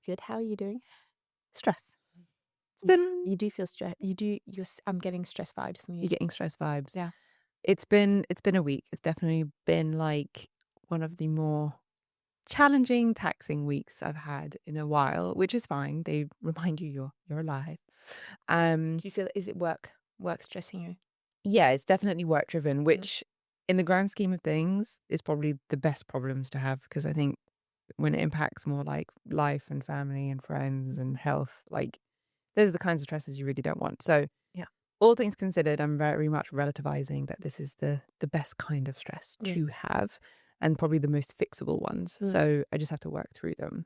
Good. How are you doing? Stress. It's You f been you do feel stress. You do I'm getting stress vibes from You're you. getting stress vibes. Yeah. It's been a week. It's definitely been like one of the more challenging, taxing weeks I've had in a while, which is fine. They remind you you're alive. Um, Do you feel is it work stressing you? yeah, it's definitely work driven, Mm. which in the grand scheme of things is probably the best problems to have because I think when it impacts more like life and family and friends and health, like those are the kinds of stresses you really don't want. So Yeah. all things considered, I'm very much relativizing that this is the best kind of stress Yeah. to have and probably the most fixable ones. Mm. So I just have to work through them.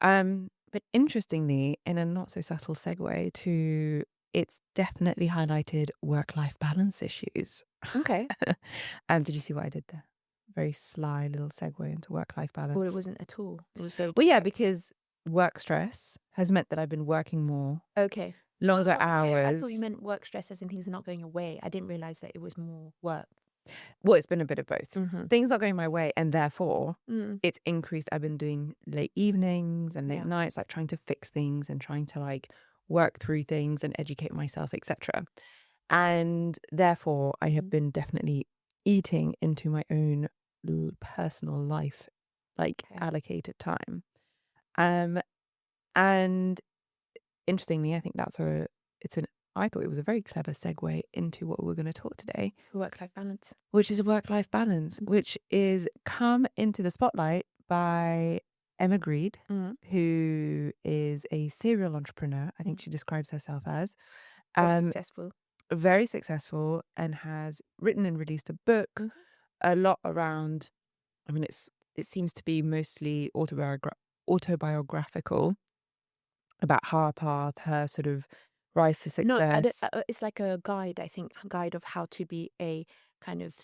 Mm. But interestingly, in a not so subtle segue to it's definitely highlighted work-life balance issues. Okay. Did you see what I did there? Very sly little segue into work-life Well, it balance. wasn't at all. It was very Well, yeah, direct. because work stress has meant that I've been working more, Okay. longer Oh, okay. I thought you hours. meant work stress as in things are not going away. I didn't realize that it was more work. Well, it's been a bit of both. Mhm. Things not going my way, and therefore Mm. it's increased. I've been doing late evenings and late Yeah. nights, like trying to fix things and trying to like work through things and educate myself, etc. And therefore, I have Mm. been definitely eating into my own personal life, like Okay. allocated time. Um, and interestingly, I think it's an, I thought it was a very clever segue into what we're going to talk today, Work-life balance. which is a work-life balance, Mm. which is come into the spotlight by Emma Grede, Mm. who is a serial entrepreneur. I think Mm. she describes herself as Or um, successful. very successful and has written and released a book Mhm. a lot around. I mean, it seems to be mostly autobiographical about her path, her sort of rise to No, I don't, success. it's like a guide, I think, a guide of how to be a kind of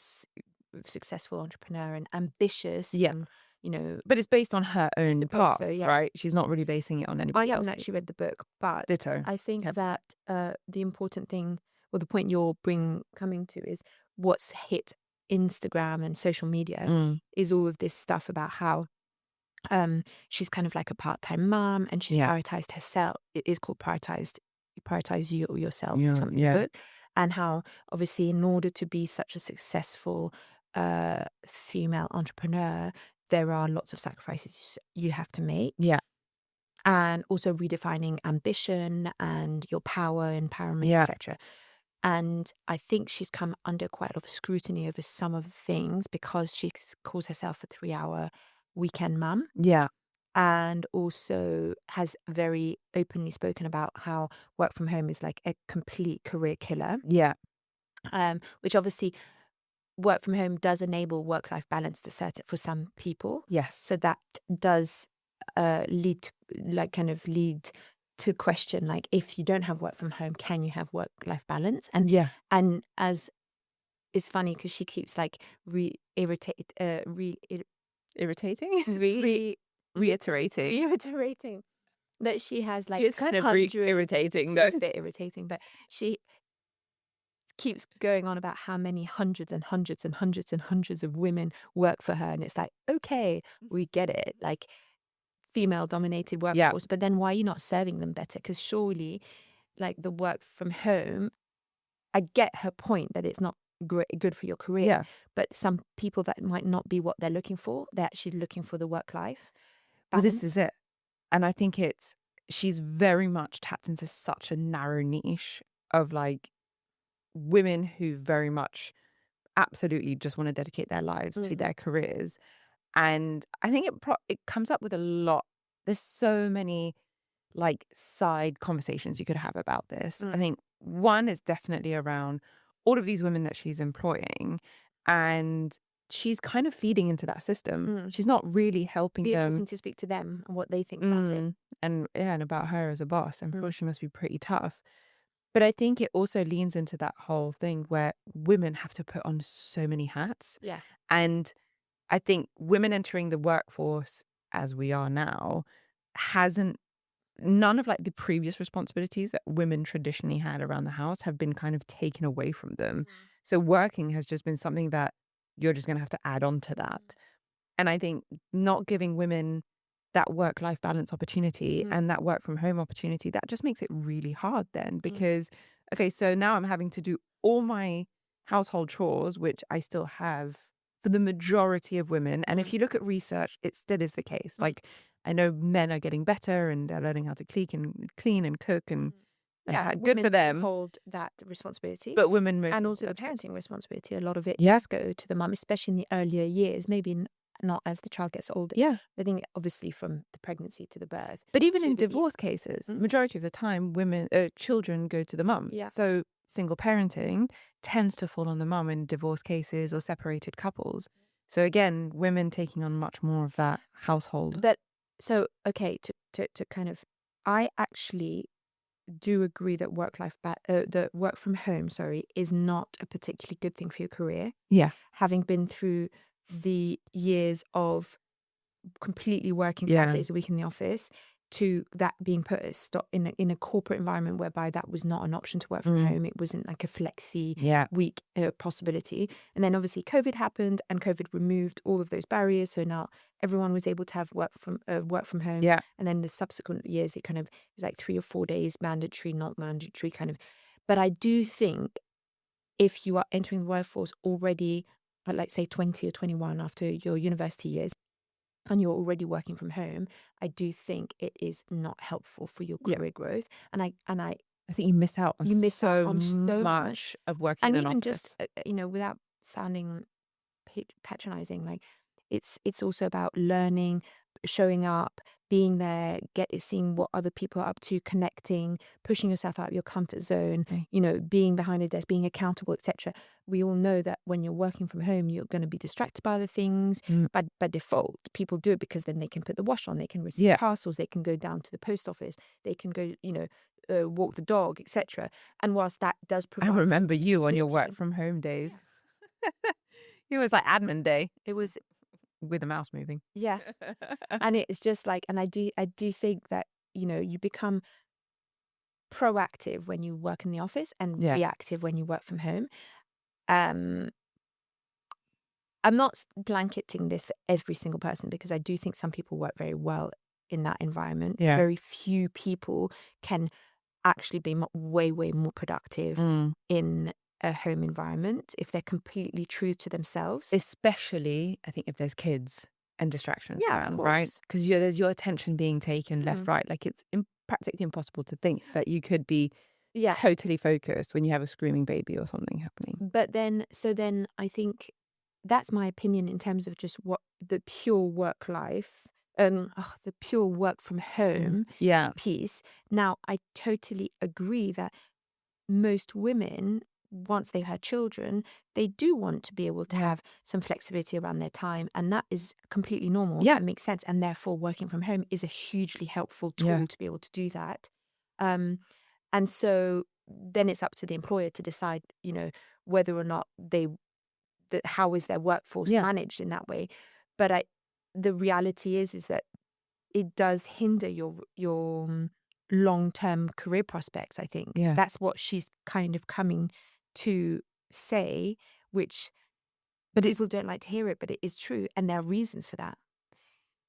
successful entrepreneur and ambitious Yeah, and, you know, but it's based on her I own suppose so, path, yeah. right? She's not really basing it on I anybody haven't actually else's. read the book, but Ditto. I think Yep. that the important thing, or the point you're coming to, is what's hit Instagram and social media Mm, is all of this stuff about how she's kind of like a part-time mom and she's yeah. prioritized herself. It is called prioritize you or yourself or Yeah, something in the yeah. book. And how obviously in order to be such a successful female entrepreneur, there are lots of sacrifices you have to make. Yeah, And also redefining ambition and your power, empowerment, yeah, etc. And I think she's come under quite a lot of scrutiny over some of the things because she calls herself a 3-hour weekend mum, yeah, and also has very openly spoken about how work from home is like a complete career killer, yeah. which obviously work from home does enable work-life balance to certain for some people. Yes. So that does lead to, like, kind of lead to question, like, if you don't have work from home, can you have work-life balance? Yeah. And as it's funny because she keeps like Irritating? Re re reiterating. reiterating that she has She like is kind of hundreds. irritating She though. is a bit irritating, but she keeps going on about how many hundreds and hundreds and hundreds and hundreds of women work for her. And it's like, okay, we get it. Like, female dominated Yeah. workforce, but then why are you not serving them better? Because surely, like, the work from home, I get her point that it's not good for your career, Yeah. but some people that might not be what they're looking for, they're actually looking for the work life Well, this is balance. it. And I think she's very much tapped into such a narrow niche of like women who very much absolutely just want to dedicate their lives to Mhm. their careers. And I think it comes up with a lot. There's so many like side conversations you could have about this. I Mm. think one is definitely around all of these women that she's employing, and she's kind of feeding into that system. Mm. She's not really helping Be them. interesting to speak to them and what they think about it. Mm, and yeah, and about her as a boss. I'm sure Mm. she must be pretty tough. But I think it also leans into that whole thing where women have to put on so many hats. Yeah. And I think women entering the workforce as we are now hasn't none of like the previous responsibilities that women traditionally had around the house have been kind of taken away from them. Mm. So working has just been something that you're just going to have to add on to Mm. that. And I think not giving women that work-life balance opportunity Mm, and that work from home opportunity, that just makes it really hard then mm, because, okay, so now I'm having to do all my household chores, which I still have for the majority of women. And if mm, you look at research, it still is the case. mm, Like I know men are getting better and they're learning how to clean and cook mm. and Yeah, good women for do them. hold that responsibility. But women And mostly also hold the that responsibility. parenting responsibility. A lot of it Yeah. does go to the mum, especially in the earlier years, maybe not as the child gets older. Yeah. I think obviously from the pregnancy to the birth But even to in the, yeah. divorce cases, Mm, majority of the time, children go to the mum. yeah. So single parenting tends to fall on the mum in divorce cases or separated couples. So again, women taking on much more of that household. But so, okay, to kind of, I actually do agree that the work from home, sorry, is not a particularly good thing for your career. Yeah. Having been through the years of completely working five Yeah. days a week in the office to that being put a stop in a corporate environment whereby that was not an option to work from Mm. home. It wasn't like a flexi Yeah. week possibility. And then obviously COVID happened and COVID removed all of those barriers. So now everyone was able to have work from home. Yeah. And then the subsequent years, it was like 3 or 4 days, mandatory, not mandatory kind of. But I do think if you are entering the workforce already at like say 20 or 21 after your university years, and you're already working from home, I do think it is not helpful for your Yeah. career growth. And I think you miss out on you miss out so on so much. much of working And in an even just, office. without sounding patronizing, like it's also about learning, showing up, being there, seeing what other people are up to, connecting, pushing yourself out of your comfort zone, Okay. being behind a desk, being accountable, etc. We all know that when you're working from home, you're going to be distracted by other things. Mm. By default, people do it because then they can put the wash on, they can receive Yeah. parcels, they can go down to the post office, they can go, walk the dog, etc. And whilst that does I provide some remember you on your work flexibility, from home yeah, days. It was like admin day it was, with a mouse moving. yeah. And it's just like, and I do think that, you become proactive when you work in the office and Yeah. reactive when you work from home. Um, I'm not blanketing this for every single person because I do think some people work very well in that environment. Yeah. Very few people can actually be way, way more productive Mm. in a home environment if they're completely true to themselves. Especially, I think if there's kids and distractions Yeah, of around, right? course. Because there's your attention being taken left, Mm. right. Like it's practically impossible to think that you could be Yeah. totally focused when you have a screaming baby or something happening. But then I think that's my opinion in terms of just what the pure work life, the pure work from Mm. home Yeah. piece. Now, I totally agree that most women, once they've had children, they do want to be able to Yeah. have some flexibility around their time. And that is completely normal. Yeah. That makes sense. And therefore, working from home is a hugely helpful Yeah. tool to be able to do that. Um, and so then it's up to the employer to decide, whether or not how is their workforce Yeah. managed in that way. But the reality is that it does hinder your long-term career prospects, I think. Yeah. That's what she's kind of coming to say, which But people it's, don't like to hear it, but it is true. And there are reasons for that.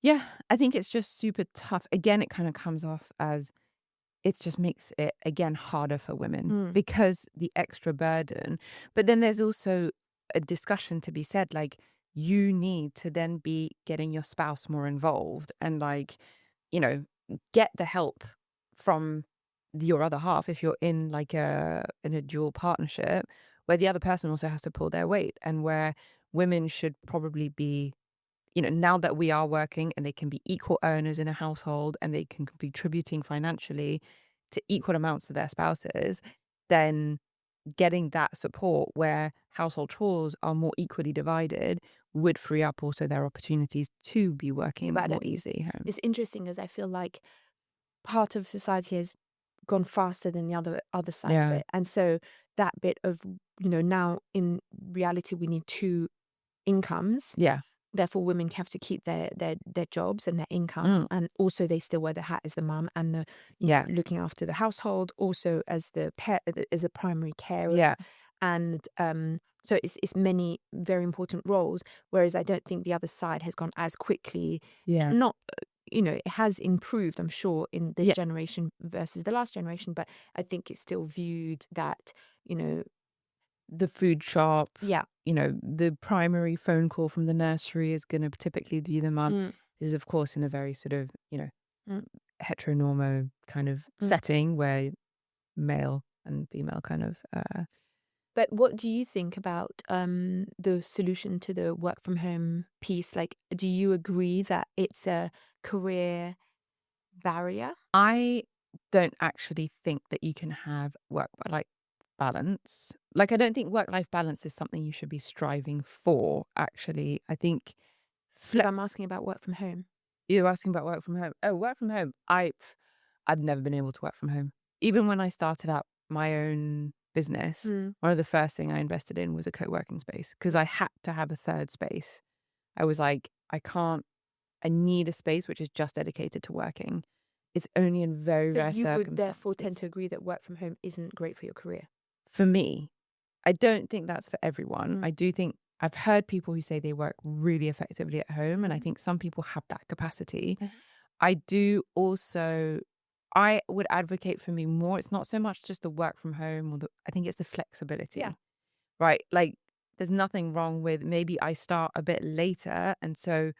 yeah, I think it's just super tough. Again, it kind of comes off as it just makes it again harder for women Mm. because the extra burden. But then there's also a discussion to be said, like you need to then be getting your spouse more involved and like, you know, get the help from your other half if you're in like a dual partnership where the other person also has to pull their weight and where women should probably be, now that we are working and they can be equal earners in a household and they can be contributing financially to equal amounts to their spouses, then getting that support where household chores are more equally divided would free up also their opportunities to be Think working about more it. easy home. It's interesting as I feel like part of society has gone faster than the other side of Yeah. it. And so that bit of, now in reality we need two incomes. Yeah. Therefore, women have to keep their jobs and their income, Mm. and also they still wear the hat as the mum and Yeah. looking after the household, also as the as a primary carer, Yeah. and so it's many very important roles. Whereas I don't think the other side has gone as quickly. Yeah. Not it has improved, I'm sure, in this Yeah. generation versus the last generation, but I think it's still viewed that, you know, The food shop, yeah. the primary phone call from the nursery is gonna typically be the mum. Mm, This is, of course, in a very sort of, mm, heteronormo kind of mm. setting where male and female kind of, But what do you think about the solution to the work from home piece? Like, do you agree that it's a career barrier? I don't actually think that you can have work-life balance. Like, I don't think work-life balance is something you should be striving for, actually. I think But flex I'm asking about work from home. You're asking about work from home. Oh, work from home. I've never been able to work from home. Even when I started up my own business, Mm, one of the first thing I invested in was a co-working space because I had to have a third space. I was like, I need a space which is just dedicated to working. It's only in very so rare you would therefore tend circumstances. to agree that work from home isn't great for your career. For me, I don't think that's for everyone. Mm, I do think I've heard people who say they work really effectively at home, and I mhm, think some people have that capacity. mhm. I do also I would advocate for me more, it's not so much just the work from home I think it's the Yeah. flexibility, right? Like, there's nothing wrong with maybe I start a bit later, and so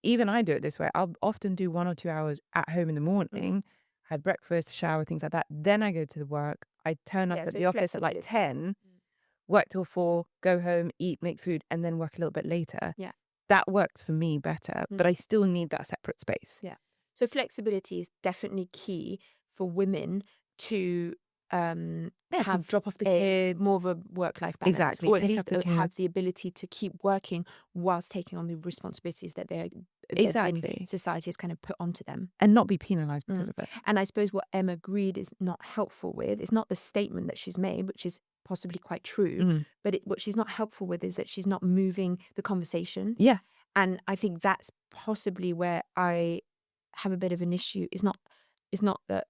even I do it this way. I'll often do 1 or 2 hours at home in the Mm, morning, had breakfast, shower, things like that. Then I go to the work. I turn up yeah. at So the office at, like, flexibility. 10, Mm, work till 4, go home, eat, make food, and then work a little bit later. yeah. That works for me better, Mm. but I still need that separate space. Yeah. So flexibility is definitely key for women to Yeah, to have drop off the a kids. more of a work-life balance, Exactly, or at pick least up the have kids. the ability to keep working whilst taking on the responsibilities that then Exactly, society has kind of put onto them. and not be penalized because Mm. of it. And I suppose what Emma Grede is not helpful with is not the statement that she's made, which is possibly quite true, Mm. but what she's not helpful with is that she's not moving the conversation. Yeah, And I think that's possibly where I have a bit of an issue. It's not that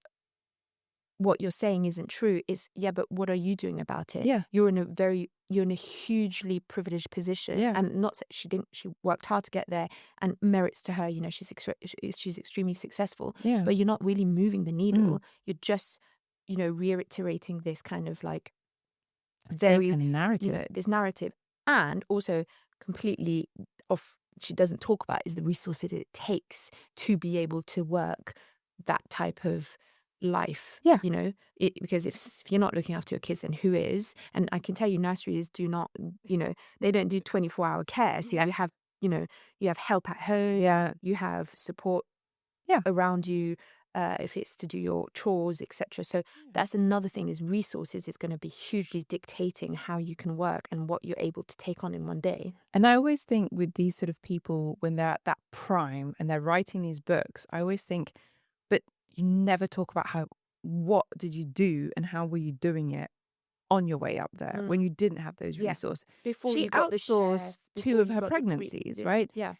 what you're saying isn't true. It's, yeah, but what are you doing about it? yeah, You're in a hugely privileged position, yeah, and not that she worked hard to get there, and merits to her. She's extremely successful, yeah. but you're not really moving the Mm. needle. You're just, reiterating this kind of like Same very, kind of narrative. this narrative. And also completely off, she doesn't talk about is the resources it takes to be able to work that type of life, Yeah. because if you're not looking after your kids, then who is? And I can tell you nurseries do not, they don't do 24-hour care. So you know you have help at home, Yeah, you have support yeah. around you, if it's to do your chores, etc. So that's another thing, is resources is going to be hugely dictating how you can work and what you're able to take on in one day. And I always think with these sort of people, when they're at that prime and they're writing these books, I always think, but you never talk about what did you do and how were you doing it on your way up there Mm, when you didn't have those yeah. resources. Before She you got the share, outsourced 2 before of you her got the pregnancies, right? yeah.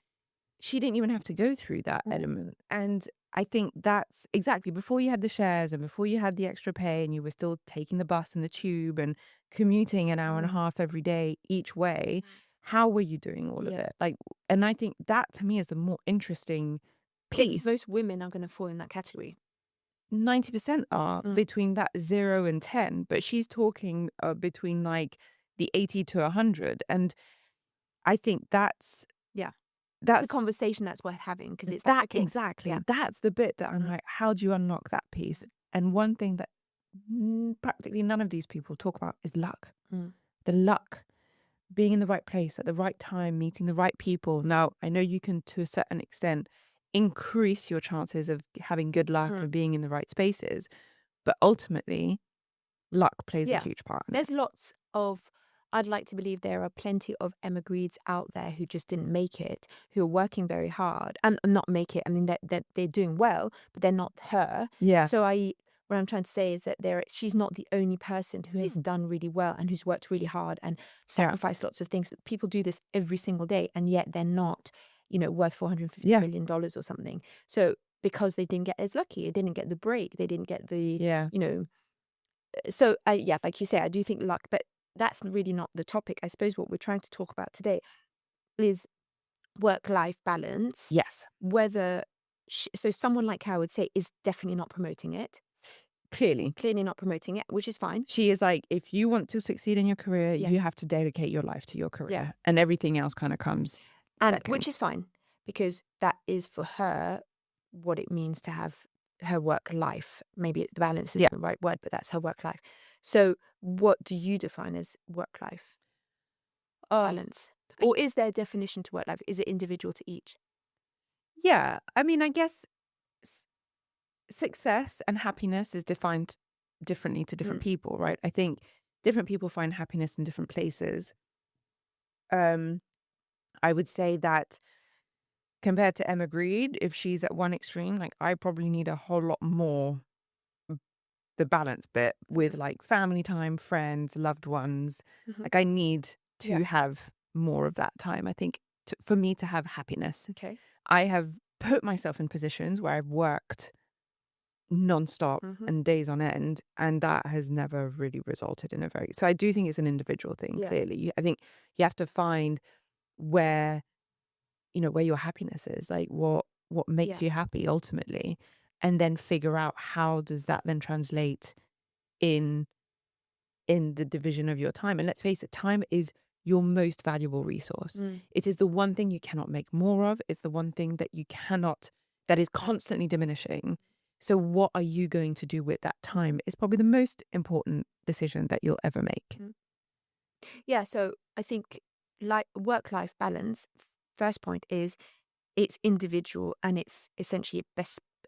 She didn't even have to go through that Mm, element. And I think that's exactly before you had the shares and before you had the extra pay and you were still taking the bus and the tube and commuting an hour and a mm, half every day each way. How were you doing all of yeah. it? Like, and I think that to me is the more interesting Yeah, because piece. most women are going to fall in that category. 90% are Mm, between that 0 and 10, but she's talking between like the 80 to 100. And I think yeah. It's a that's conversation that's worth having, because it's like, That okay, exactly, yeah. that's the bit that I'm Mm, like, how do you unlock that piece? And one thing that practically none of these people talk about is luck. mm, The luck, being in the right place at the right time, meeting the right people. Now, I know you can, to a certain extent, increase your chances of having good luck, mm. of being in the right spaces, but ultimately, luck plays a Yeah. huge part in it. There's lots of, I'd like to believe there are plenty of Emma Greeds out there who just didn't make it, who are working very hard and not make it. I mean, they're doing well, but they're not her. Yeah, So what I'm trying to say is that she's not the only person who has done really well and who's worked really hard and yeah, sacrificed lots of things. People do this every single day, and yet they're not, worth $450 yeah, million or something. So because they didn't get as lucky, they didn't get the break, they didn't get the, yeah. so, yeah, like you say, I do think luck, but that's really not the topic. I suppose what we're trying to talk about today is work-life balance, Yes. whether So someone like her, I would say, is definitely not promoting it. Clearly. Clearly not promoting it, which is fine. She is like, if you want to succeed in your career, Yeah. you have to dedicate your life to your Yeah. career, and everything else kind of comes And second. which is fine, because that is for her what it means to have her work life. Maybe the balance Yeah. isn't the right word, but that's her work life. So what do you define as work life Oh, balance? Or is there a definition to work life? Is it individual to each? yeah. I mean, I guess s- success and happiness is defined differently to different Mm. people, right? I think different people find happiness in different places. Um, I would say that compared to Emma Grede, if she's at one extreme, like I probably need a whole lot more the balance bit with Mhm. like family time, friends, loved ones. Mhm. Like I need Yeah. to have more of that time. I think for me to have happiness, Okay. I have put myself in positions where I've worked nonstop Mhm. and days on end, and that has never really resulted in a very. So I do think it's an individual thing. Yeah. Clearly, I think you have to find where where your happiness is, like what makes Yeah. you happy ultimately, and then figure out how does that then translate in the division of your time. And let's face it, time is your most valuable resource. Mm. It is the one thing you cannot make more of. It's the one thing that you cannot, that is constantly diminishing. So, what are you going to do with that time is probably the most important decision that you'll ever make. Mm. Yeah. So I think like work-life balance, first point is it's individual and it's essentially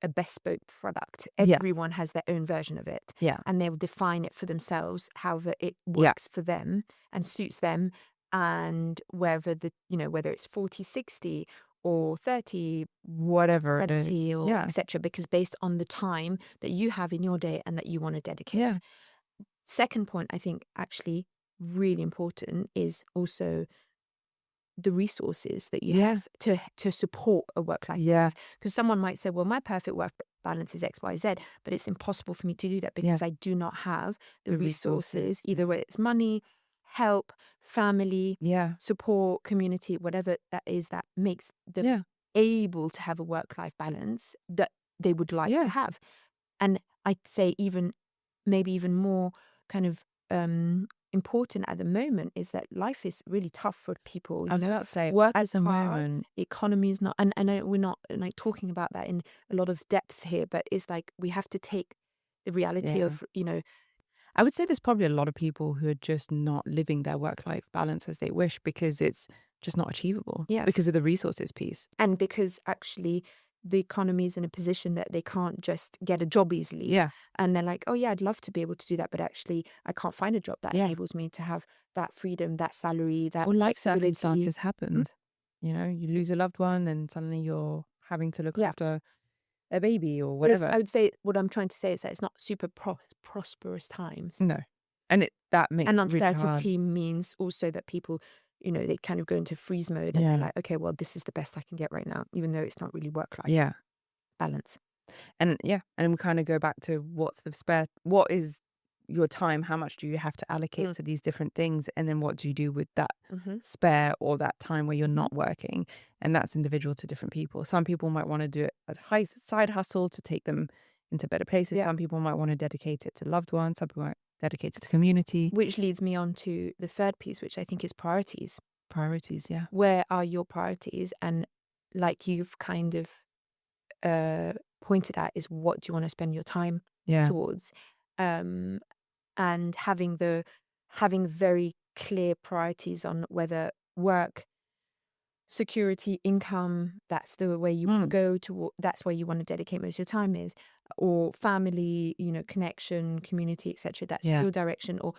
a bespoke product. Yeah. Everyone has their own version of it Yeah. and they'll define it for themselves, however it Yeah. works for them and suits them. And whether whether it's 40, 60 or 30, Whatever it is. 70 or Yeah. etc. Because based on the time that you have in your day and that you want to dedicate. Yeah. Second point, I think actually really important is also the resources that you Yeah. have to support a work-life Yeah. balance. Because someone might say, well, my perfect work balance is X, Y, Z, but it's impossible for me to do that Yeah. because I do not have the The resources. resources, either whether it's money, help, family, Yeah. support, community, whatever that is that makes them Yeah. able to have a work-life balance that they would like to Yeah. have. And I'd say maybe even more kind of important at the moment is that life is really tough for people. I was about to say, Work at is the hard, moment, the economy is not, and I know we're not like talking about that in a lot of depth here, but it's like we have to take the reality yeah. of, I would say there's probably a lot of people who are just not living their work-life balance as they wish because it's just not achievable yeah. because of the resources piece. And because actually the economy is in a position that they can't just get a job easily. Yeah. And they're like, oh, yeah, I'd love to be able to do that. But actually, I can't find a job that Yeah. enables me to have that freedom, that salary, that Or life flexibility. circumstances happened. You lose a loved one and suddenly you're having to look Yeah. after a baby or Whereas whatever. I would say what I'm trying to say is that it's not super prosperous times. No. And that makes And it really hard. uncertainty means also that people, they kind of go into freeze mode and they're Yeah. like, okay, well, this is the best I can get right now, even though it's not really work life Yeah. balance. And yeah, and we kind of go back to what is your time? How much do you have to allocate Mm. to these different things? And then what do you do with that Mm-hmm. spare or that time where you're Mm-hmm. not working? And that's individual to different people. Some people might want to do it a high side hustle to take them into better places. Yeah. Some people might want to dedicate it to loved ones. Some people might dedicate it to community Which leads me on to the third piece, which I think is priorities. priorities. Yeah. Where are your priorities? And like you've kind of pointed at, is what do you want to spend your time Yeah. towards? And having very clear priorities on whether work, security, income, that's the way you Mm. go to, that's where you want to dedicate most of your time is, or family, connection, community, etc. That's Yeah. your direction, or,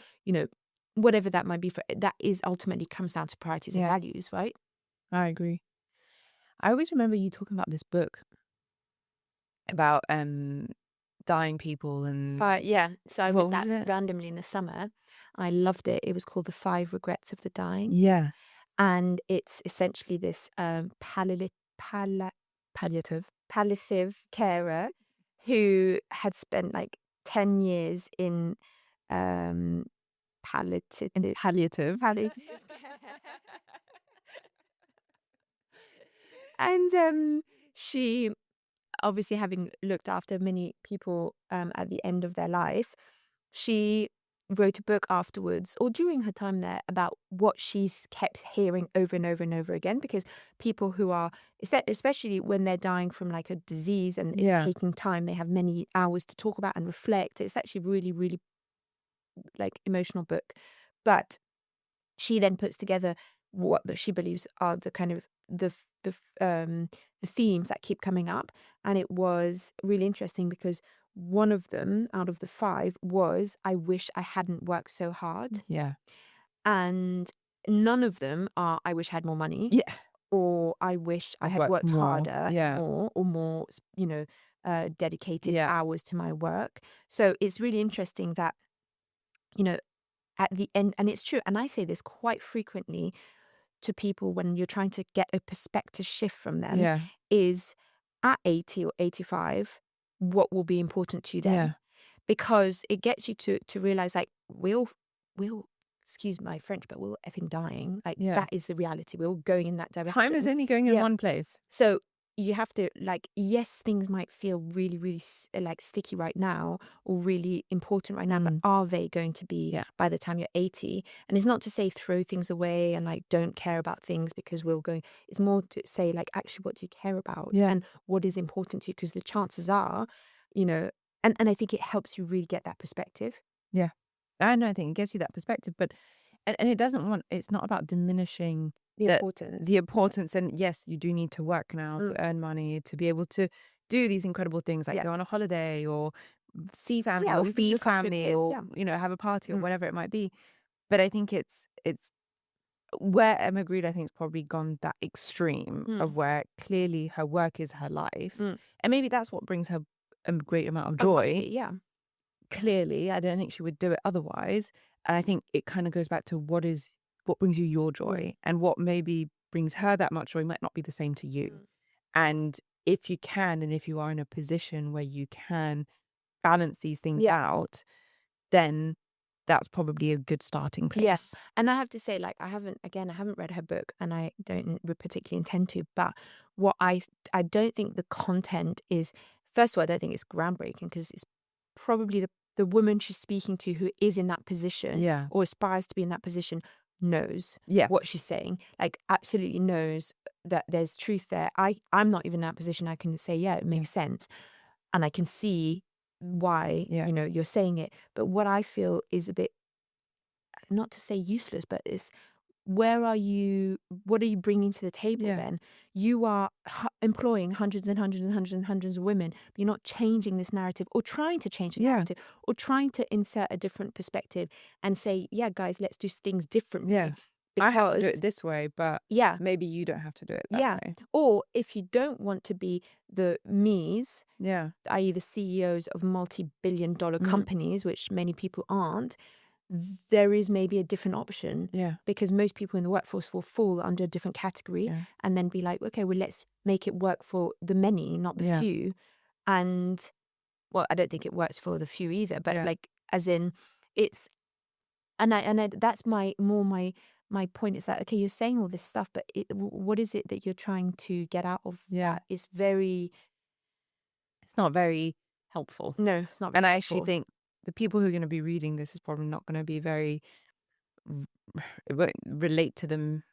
whatever that might be for that is ultimately comes down to priorities and Yeah. values, right? I agree. I always remember you talking about this book about dying people and Yeah. So I read what was that it? randomly in the summer. I loved it. It was called The Five Regrets of the Dying. Yeah. And it's essentially this Palliative. palliative carer who had spent like 10 years in um, palliative, And palliative. palliative and she obviously having looked after many people at the end of their life, she wrote a book afterwards or during her time there about what she's kept hearing over and over and over again, because people who are, especially when they're dying from like a disease and it's Yeah. taking time, they have many hours to talk about and reflect. It's actually really, really like emotional book. But she then puts together what she believes are the kind of the themes that keep coming up, and it was really interesting because one of them out of the five was, I wish I hadn't worked so hard, Yeah. and none of them are, I wish I had more money, Yeah. or I wish I I'd had work worked more. harder Yeah. more, or more dedicated Yeah. hours to my work. So it's really interesting that, you know at the end, and it's true, and I say this quite frequently to people when you're trying to get a perspective shift from them, Yeah. is at 80 or 85, what will be important to you then? Yeah. Because it gets you to realize, like, we'll excuse my French, but we're all effing dying. Like, Yeah. that is the reality. We're all going in that Time is direction. only going in Yeah. one place. So you have to, like, yes, things might feel really, really like sticky right now or really important right now, but Mm. are they going to be Yeah. by the time you're 80? And it's not to say throw things away and like don't care about things because we're going, it's more to say, like, actually, what do you care about Yeah. and what is important to you? Because the chances are, you know, and I think it helps you really get that perspective. Yeah. I know, I think it gives you that perspective, but and it doesn't want it's not about diminishing The the importance. the importance, and yes, you do need to work now Mm. to earn money to be able to do these incredible things like Yeah. go on a holiday or see family Yeah. or Or even feed look after your family kids. or, Yeah. have a party or Mm. whatever it might be. But I think it's where Emma Grede, I think, has probably gone that extreme Mm. of where clearly her work is her life. Mm. And maybe that's what brings her a great amount of It must joy. be. Yeah. Clearly, I don't think she would do it otherwise. And I think it kind of goes back to what brings you your Mm. joy, and what maybe brings her that much joy might not be the same to you. Mm. And if you can, and if you are in a position where you can balance these things Yeah. out, then that's probably a good starting Yeah, place. and I have to say, like, I haven't read her book, and I don't particularly intend to. But what I don't think the content is. First of all, I don't think it's groundbreaking because it's probably the woman she's speaking to who is in that position Yeah. or aspires to be in that position knows Yes. what she's saying. Like, absolutely knows that there's truth there. I'm not even in that position. I can say, yeah, it Yeah. makes sense, and I can see why Yeah. you're saying it. But what I feel is a bit, not to say useless, but it's, what are you bringing to the table Yeah. then? You are employing hundreds and hundreds and hundreds and hundreds of women, but you're not changing this narrative or trying to change the Yeah. narrative or trying to insert a different perspective and say, yeah, guys, let's do things differently. Yeah. I have to do Because, it this way, but yeah, maybe you don't have to do it that yeah. way. Or if you don't want to be the me's, Yeah. i.e., the CEOs of multi-billion-dollar Mm. companies, which many people aren't, there is maybe a different option, Yeah. because most people in the workforce will fall under a different category Yeah. and then be like, okay, well, let's make it work for the many, not the Yeah. few. And, well, I don't think it works for the few either, but Yeah. like, as in, it's, and I that's my point is that, okay, you're saying all this stuff, but what is it that you're trying to get out of Yeah. that? It's very, It's not very helpful. no, it's not very And I actually helpful. think the people who are going to be reading this is probably not going to be very, it won't relate to them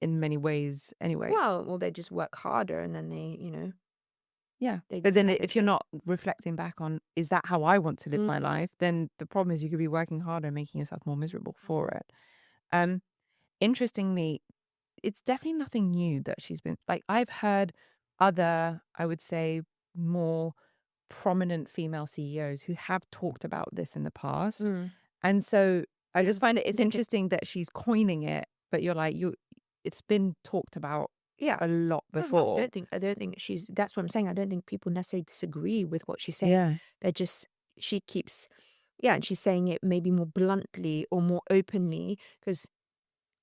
in many ways anyway. Well, they just work harder and then they, Yeah. they But then decide, if you're okay. not reflecting back on, is that how I want to live Mm, my life? Then the problem is you could be working harder and making yourself more miserable for mm, it. Um, Interestingly, it's definitely nothing new that she's been like, I've heard other, I would say, more prominent female CEOs who have talked about this in the past. mm. And so I Yeah, just find it's I don't think. interesting that she's coining it, but you're like, it's been talked about Yeah. a lot No, no, before. I don't think she's, that's what I'm saying. I don't think people necessarily disagree with what she's saying. Yeah. They're just, she keeps, yeah, and she's saying it maybe more bluntly or more openly, because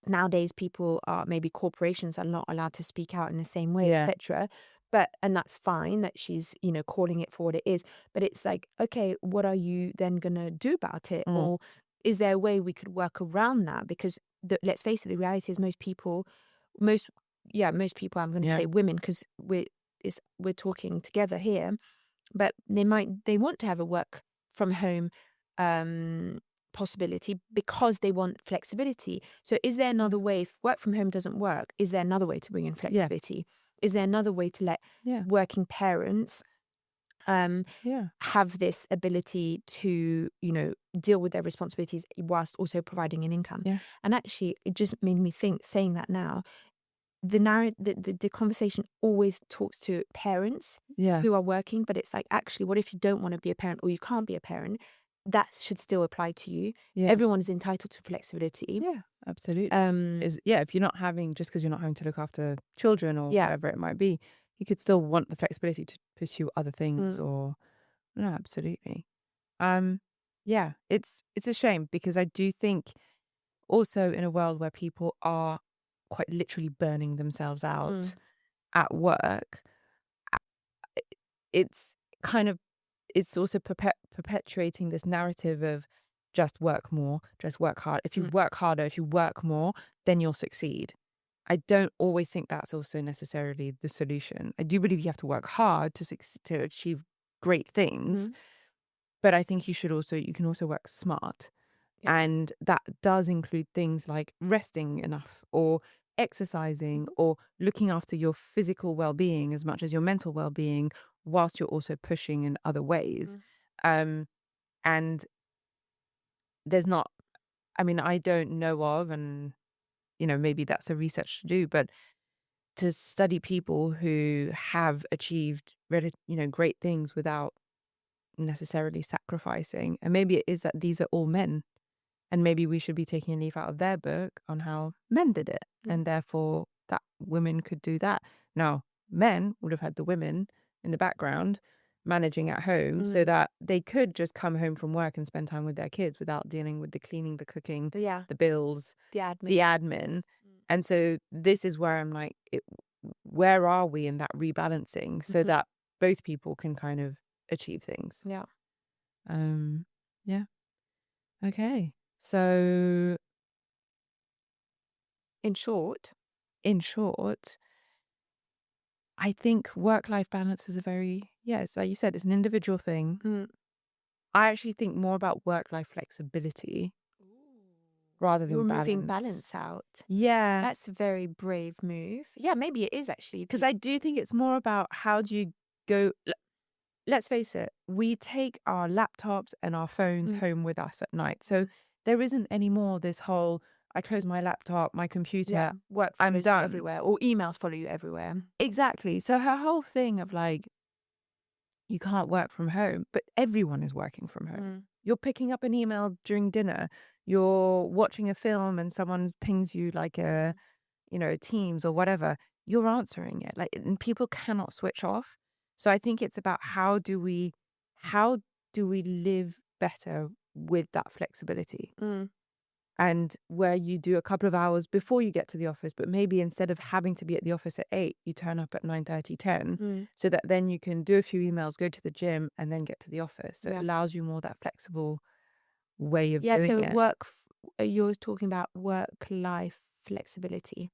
nowadays people are, maybe corporations are not allowed to speak out in the same way, Yeah. etc. But, and that's fine that she's, calling it for what it is. But it's like, okay, what are you then gonna do about it? Mm. Or is there a way we could work around that? Because let's face it, the reality is most people, most people, I'm going to Yeah. say women, because is we're talking together here, but they want to have a work from home um, possibility because they want flexibility. So is there Yeah. another way, if work from home doesn't work, is there another way to bring in Yeah. flexibility? Is there another way to let Yeah. working parents um, Yeah. have this ability to, deal with their responsibilities whilst also providing an income? Yeah. And actually, it just made me think, saying that now, the conversation always talks to parents Yeah. who are working, but it's like, actually, what if you don't want to be a parent or you can't be a parent? That should still apply to you. Yeah. Everyone is entitled to flexibility. Yeah. Absolutely. Um, If you're not having, just because you're not having to look after children or yeah. whatever it might be, you could still want the flexibility to pursue other things Mm, or no, absolutely. Um, yeah, it's a shame because I do think also in a world where people are quite literally burning themselves out mm, at work, it's kind of it's also perpetuating this narrative of just work more, just work hard. If you mm, work harder, if you work more, then you'll succeed. I don't always think that's also necessarily the solution. I do believe you have to work hard to to achieve great things, mhm. but I think you can also work smart. Yeah. And that does include things like resting enough or exercising Mhm, or looking after your physical well-being as much as your mental well-being whilst you're also pushing in other ways. mm, Um, and there's not, I mean, I don't know of, and, maybe that's a research to do, but to study people who have achieved, great things without necessarily sacrificing. And maybe it is that these are all men. And maybe we should be taking a leaf out of their book on how men did it, mm, and therefore that women could do that. Now, men would have had the women in the background managing at home so mm. that they could just come home from work and spend time with their kids without dealing with the cleaning, the cooking, Yeah, the bills, the admin. the admin. Mm, And so this is where I'm like, where are we in that rebalancing so mhm, that both people can kind of achieve things? yeah. Um, yeah. Okay. So In short, in short, I think work-life balance is a very, yeah, it's like you said, it's an individual thing. mm, I actually think more about work-life flexibility rather you're than moving balance. balance out. Yeah, That's a very brave move. Yeah, maybe it is actually. because I do think it's more about how do you go. Let's face it, we take our laptops and our phones Mm, home with us at night. So mm. there isn't anymore this whole, I close my laptop, my Yeah, computer, work I'm follows you done. everywhere, or emails follow you everywhere. Exactly. So her whole thing of like, you can't work from home, but everyone is working from home. Mm, You're picking up an email during dinner. You're watching a film and someone pings you like mm, Teams or whatever. You're answering it. Like, and people cannot switch off. So I think it's about how do we live better with that flexibility? mm, And where you do a couple of hours before you get to the office, but maybe instead of having to be at the office at 8, you turn up at 9:30, 10, mm. so that then you can do a few emails, go to the gym, and then get to the office. So it Yeah. allows you more that flexible way of Yeah, doing so it. you're talking about work-life flexibility.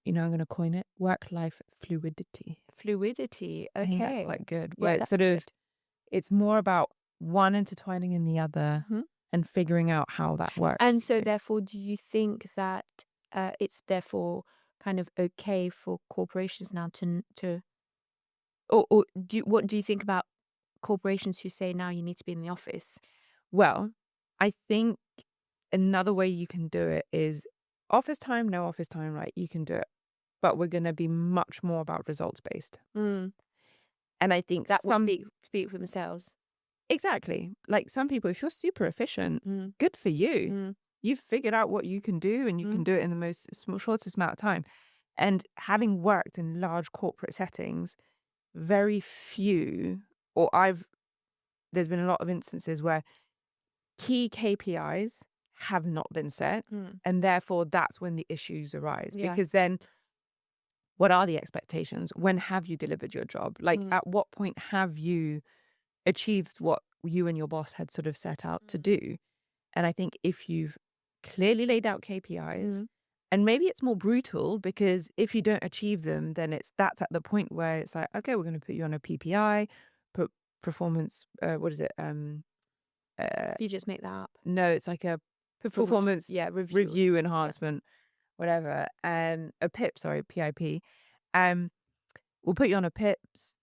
I'm gonna coin it, work-life fluidity. Fluidity, I think that's okay. quite good, where Yeah, it's that's sort of good. it's more about one intertwining in the other Mhm. and figuring out how that works And for so you. therefore, do you think that, it's therefore kind of okay for corporations now to or what do you think about corporations who say now you need to be in the office? Well, I think another way you can do it is office time, no office time, right? You can do it, but we're going to be much more about results based. Mm, And I think that will speak for themselves. exactly, like some people, if you're super efficient, Mm, good for you. mm, You've figured out what you can do and you can mm, do it in the most shortest amount of time. And having worked in large corporate settings, very few, or there's been a lot of instances where key KPIs have not been set. mm. And therefore, that's when the issues arise. Yeah. Because then, what are the expectations? When have you delivered your job? Like, Mm, at what point have you achieved what you and your boss had sort of set out to mm, do? And I think if you've clearly laid out KPIs mm, And maybe it's more brutal because if you don't achieve them, then that's at the point where it's like, okay, we're going to put you on a PPI, put performance. What is it? You just make that up. No, it's like a Performance, performance yeah, review. review enhancement, whatever, a PIP. Sorry, PIP. We'll put you on a PIPs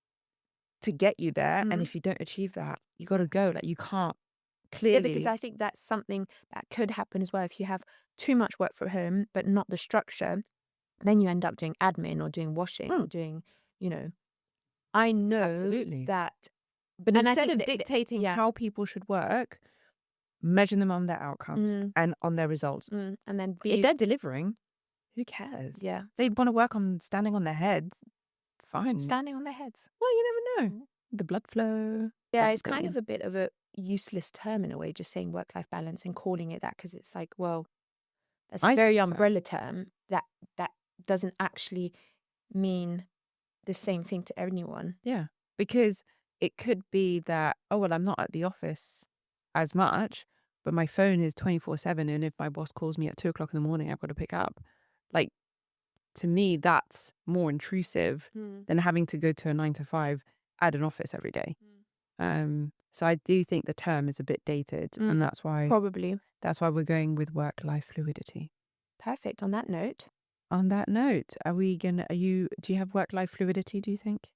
to get you there, and if you don't achieve that, you got to go. Like you can't Yeah, because clearly. I think that's something that could happen as well. If you have too much work from home, but not the structure, then you end up doing admin or doing washing or doing, you know, I know Absolutely. that. But And I instead think of that, dictating yeah, how people should work, measure them on their outcomes and on their results. and then If be, they're delivering, who cares? yeah, They want to work on standing on their heads, fine. standing on their heads. Well, you never know. The blood flow. Yeah, it's kind everything. of a bit of a useless term in a way, just saying work-life balance and calling it that, because it's like, well, that's a I very think so. umbrella term that doesn't actually mean the same thing to anyone. Yeah, because it could be that, oh, well, I'm not at the office as much, but my phone is 24/7. And if my boss calls me at 2 o'clock in the morning, I've got to pick up. Like, to me, that's more intrusive than having to go to a 9 to 5 at an office every day. So I do think the term is a bit dated, and that's why Probably. we're going with work-life fluidity. Perfect. On that note, On that note, do you have work-life fluidity, do you think?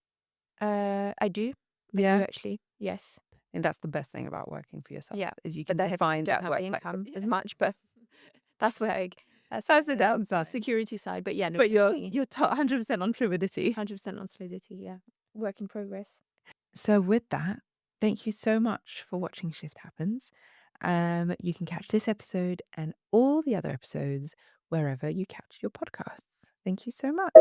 I do. I Yeah. do actually. Yes. And that's the best thing about working for yourself Yeah. is you But can I define don't that have the work-life. income as much, but that's where that's That's the the downside. security side. But yeah, no, But you're definitely. 100% on fluidity. 100% on solidity. Yeah. Work in progress. So with that, thank you so much for watching Shift Happens. You can catch this episode and all the other episodes wherever you catch your podcasts. Thank you so much.